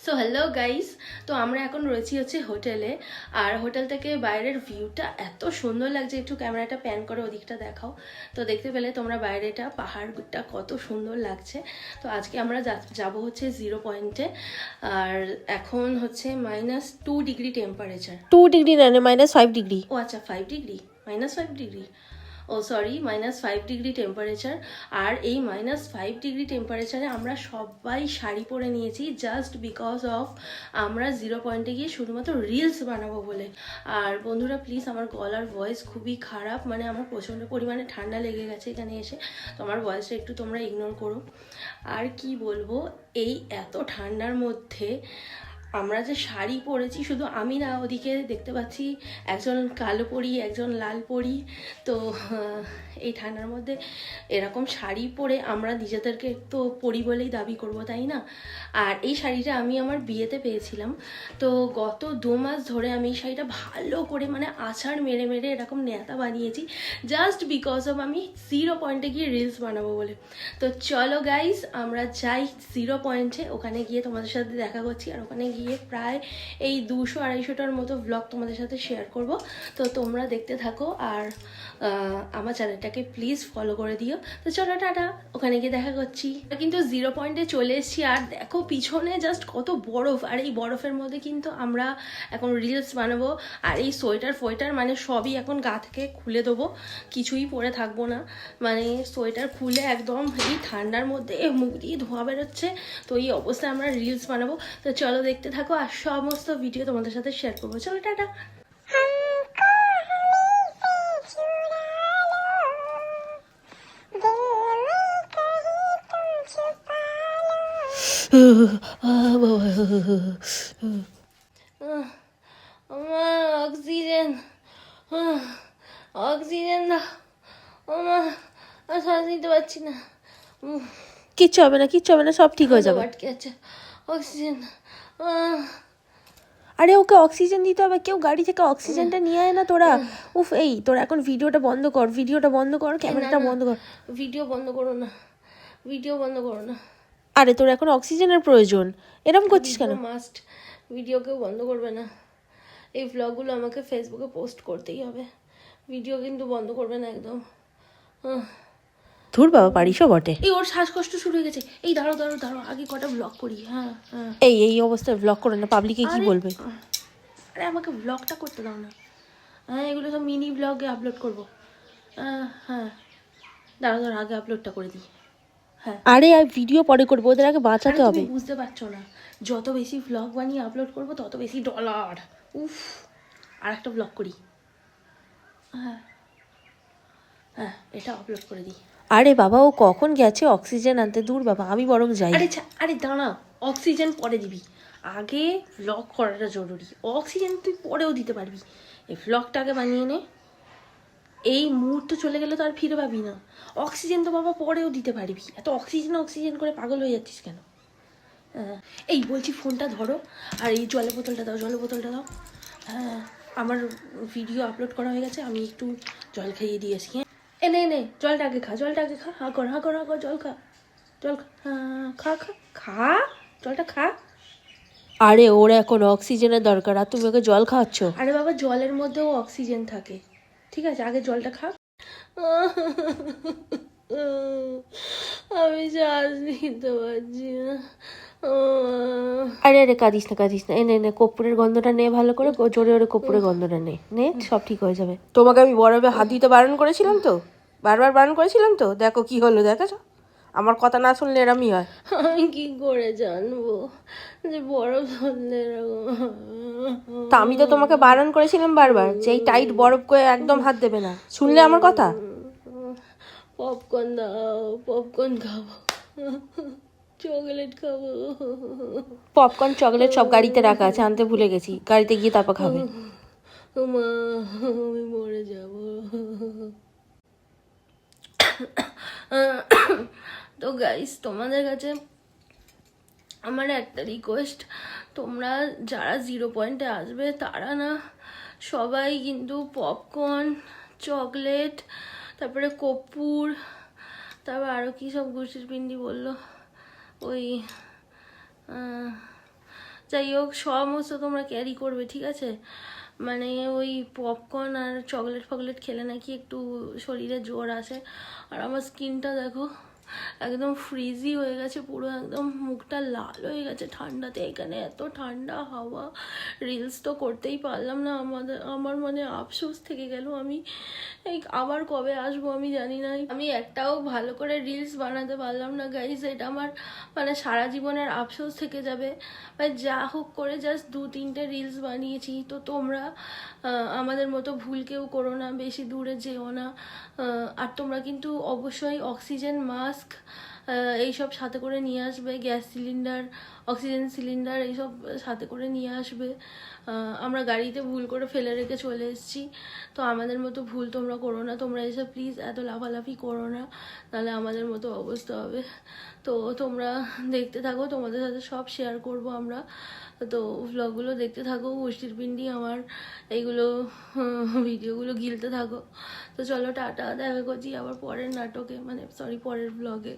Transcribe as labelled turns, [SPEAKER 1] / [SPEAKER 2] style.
[SPEAKER 1] So hello guys, তো আমরা এখন রয়েছি হচ্ছে হোটেলে। আর হোটেল থেকে বাইরের ভিউটা এত সুন্দর লাগছে, একটু ক্যামেরাটা প্যান করে ওদিকটা দেখাও। তো দেখতে পেলে তোমরা বাইরেটা, পাহাড়টা কত সুন্দর লাগছে। তো আজকে আমরা যাব হচ্ছে 0 পয়েন্টে। আর এখন হচ্ছে -2 ডিগ্রি টেম্পারেচার।
[SPEAKER 2] 2 ডিগ্রি না, -5 ডিগ্রি।
[SPEAKER 1] ও আচ্ছা, 5 ডিগ্রি, -5 ডিগ্রি। ও সরি, -5 ডিগ্রি টেম্পারেচার। আর এই -5 ডিগ্রি টেম্পারেচারে আমরা সবাই শাড়ি পরে নিয়েছি, জাস্ট বিকজ অফ আমরা 0 পয়েন্টে গিয়ে শুধুমাত্র রিলস বানাবো বলে। আর বন্ধুরা প্লিজ, আমার গলার ভয়েস খুবই খারাপ, মানে আমার প্রচণ্ড পরিমাণে ঠান্ডা লেগে গেছে এখানে এসে। তো আমার ভয়েসটা একটু তোমরা ইগনোর করো। আর কি বলবো, এই এত ঠান্ডার মধ্যে আমরা যে শাড়ি পরেছি, শুধু আমি না, ওদিকে দেখতে পাচ্ছি একজন কালো পরি, একজন লাল পরি। তো এই ঠান্ডার মধ্যে এরকম শাড়ি পরে আমরা নিজেদেরকে তো পরি বলেই দাবি করব, তাই না? আর এই শাড়িটা আমি আমার বিয়েতে পেয়েছিলাম। তো গত 2 মাস ধরে আমি এই শাড়িটা ভালো করে মানে আছাড় মেরে মেরে এরকম নেতা বানিয়েছি, জাস্ট বিকজ অফ আমি 0 পয়েন্টে গিয়ে রিলস বানাবো বলে। তো চলো গাইস, আমরা যাই 0 পয়েন্টে। ওখানে গিয়ে তোমাদের সাথে দেখা করছি। আর ওখানে গিয়ে প্রায় এই 200-250টার মতো ব্লগ তোমাদের সাথে শেয়ার করব। তো তোমরা দেখতে থাকো আর আমার চ্যানেলটাকে প্লিজ ফলো করে দিও। তো চলো টাটা, ওখানে গিয়ে দেখা করছি। কিন্তু 0 পয়েন্টে চলে এসেছি। আর দেখো পিছনে জাস্ট কত বরফ, আর এই বরফের মধ্যে কিন্তু আমরা এখন রিলস বানাবো। আর এই সোয়েটার মানে সবই এখন গা থেকে খুলে দেবো, কিছুই পরে থাকবো না। মানে সোয়েটার খুলে একদম এই ঠান্ডার মধ্যে মুখ দিয়ে ধোঁয়া বেরোচ্ছে। তো এই অবস্থায় আমরা রিলস বানাবো। তো চলো দেখতে থাকো, আর সমস্ত ভিডিও তোমাদের সাথে শেয়ার করবো। চলো টাটা। আমার অক্সিজেন, অক্সিজেন দাও আমার, আর শ্বাস নিতে পারছি না।
[SPEAKER 2] কিচ্ছু হবে না, কিচ্ছু হবে না, সব ঠিক হয়ে যাবে।
[SPEAKER 1] আটকে আছে, অক্সিজেন।
[SPEAKER 2] আরে ওকে অক্সিজেন দিতে হবে, কেউ গাড়ি থেকে অক্সিজেনটা নিয়ে আয় না তোরা। উফ, এই তোরা এখন ভিডিওটা বন্ধ কর, ভিডিওটা বন্ধ কর, ক্যামেরাটা বন্ধ কর।
[SPEAKER 1] ভিডিও বন্ধ করো না, ভিডিও বন্ধ করো না।
[SPEAKER 2] আরে তোর এখন অক্সিজেনের প্রয়োজন, এরকম করছিস কেন?
[SPEAKER 1] মাস্ট, ভিডিও কেউ বন্ধ করবে না। এই ভ্লগগুলো আমাকে ফেসবুকে পোস্ট করতেই হবে, ভিডিও কিন্তু বন্ধ করবে না একদম।
[SPEAKER 2] ধুর বাবা, পারিসও বটে।
[SPEAKER 1] এই ওর শ্বাসকষ্ট শুরু হয়ে গেছে। এই দাঁড়ো দাঁড়ো দাঁড়ো, আগে কটা ব্লগ করি। হ্যাঁ হ্যাঁ,
[SPEAKER 2] এই অবস্থায় ব্লগ করে না, পাবলিকে কি বলবে?
[SPEAKER 1] আরে আমাকে ব্লগটা করতে দাও না। হ্যাঁ, এগুলো সব মিনি ব্লগে আপলোড করবো। হ্যাঁ দাঁড়ো দাঁড়ো, আগে আপলোডটা করে দিই। হ্যাঁ,
[SPEAKER 2] আরে আর ভিডিও পরে করবো, ওদের আগে বাঁচাতে হবে।
[SPEAKER 1] তুমি বুঝতে পারছো না, যত বেশি ভ্লগ বানিয়ে আপলোড করবো তত বেশি ডলার। উফ, আর একটা ব্লগ করি। হ্যাঁ হ্যাঁ, এটা আপলোড করে দিই।
[SPEAKER 2] আরে বাবা, ও কখন গেছে অক্সিজেন আনতে? দূর বাবা, আমি বরং যাই।
[SPEAKER 1] আরে দাঁড়া, অক্সিজেন পরে দিবি, আগে ভ্লগ করাটা জরুরি। অক্সিজেন তুই পরেও দিতে পারবি, এই ভ্লগটাকে বানিয়ে নে। এই মুহূর্ত চলে গেলে তো আর ফিরে পাবি না। অক্সিজেন তো বাবা পরেও দিতে পারবি, এত অক্সিজেন করে পাগল হয়ে যাচ্ছিস কেন? এই বলছি, ফোনটা ধরো, আর এই জলের বোতলটা দাও, জলের বোতলটা দাও। হ্যাঁ, আমার ভিডিও আপলোড করা হয়ে গেছে, আমি একটু জল খাইয়ে দিয়েছি। হ্যাঁ, এনে এনে জলটা আগে খা, জলটা আগে খা। হা কর, হা কর, হা কর, জল খা, জল খা। হ্যাঁ, খা খা খা, জলটা খা।
[SPEAKER 2] আরে ওর এখন অক্সিজেনের দরকার, আর তুমি ওকে জল খাওয়াচ্ছ?
[SPEAKER 1] আরে বাবা, জলের মধ্যেও অক্সিজেন থাকে, ঠিক আছে, আগে জলটা খা। আমি শ্বাস নিতে পারছি না।
[SPEAKER 2] আরে আরে, কাঁদিস না কাঁদিস না, এনে এনে কর্পূরের গন্ধটা নে ভালো করে, জোরে জোরে কর্পূরের গন্ধটা নে নে, সব ঠিক হয়ে যাবে। তোমাকে আমি বরফে হাত দিতে বারণ করেছিলাম তো, বারবার বারণ করেছিলাম তো, দেখো কি হলো, দেখেছো? আমার কথা না শুনলে এরমই হয়।
[SPEAKER 1] আমি কি করে জানবো যে বরফ ধরলে এরকম?
[SPEAKER 2] তা আমি তো তোমাকে বারণ করেছিলাম বারবার যে এই টাইট বরফ করে একদম হাত দেবে না, শুনলে আমার কথা?
[SPEAKER 1] পপকর্ন দাও, পপকর্ন খাবো, চকলেট খাবো।
[SPEAKER 2] পপকর্ন চকলেট সব গাড়িতে রাখা আছে, আনতে ভুলে গেছি, গাড়িতে গিয়ে তারপর খাবে।
[SPEAKER 1] মা, আমি মরে যাব। তো গাইস, তোমাদের কাছে আমার একটা রিকোয়েস্ট, তোমরা যারা 0 পয়েন্টে আসবে তারা না সবাই কিন্তু পপকর্ন, চকলেট, তারপরে কর্পূর, তারপর আরও কী সব ঘুষির পিন্ডি বললো, ওই যাই হোক সমস্ত তোমরা ক্যারি করবে, ঠিক আছে? মানে ওই পপকর্ন আর চকলেট ফকলেট খেলে নাকি একটু শরীরে জোর আসে। আর আমার স্কিনটা দেখো একদম ফ্রিজি হয়ে গেছে, পুরো একদম মুখটা লাল হয়ে গেছে ঠান্ডাতে। এখানে এত ঠান্ডা হাওয়া, রিলস তো করতেই পারলাম না। আমার মানে আফসোস থেকে গেল। আমি এই আবার কবে আসবো আমি জানি না। আমি একটাও ভালো করে রিলস বানাতে পারলাম না গাইজ, এটা আমার মানে সারা জীবনের আফসোস থেকে যাবে। মানে যা হোক করে জাস্ট 2-3টে রিলস বানিয়েছি। তো তোমরা আমাদের মতো ভুল কেউ করো না, বেশি দূরে যেও না। আর তোমরা কিন্তু অবশ্যই অক্সিজেন মাস্ক এইসব সাথে করে নিয়ে আসবে, গ্যাস সিলিন্ডার, অক্সিজেন সিলিন্ডার এইসব সাথে করে নিয়ে আসবে। আমরা গাড়িতে ভুল করে ফেলে রেখে চলে এসেছি, তো আমাদের মতো ভুল তোমরা করো না। তোমরা এসে প্লিজ এত লাফালাফি করো না, তাহলে আমাদের মতো অবস্থা হবে। তো তোমরা দেখতে থাকো, তোমাদের সাথে সব শেয়ার করব আমরা। তো ভ্লগগুলো দেখতে থাকো, মুষ্টির পিন্ডি আমার এইগুলো ভিডিওগুলো গিলতে থাকো। তো চলো টাটা, দেখা করছি আবার পরের নাটকে, মানে সরি পরের ব্লগে।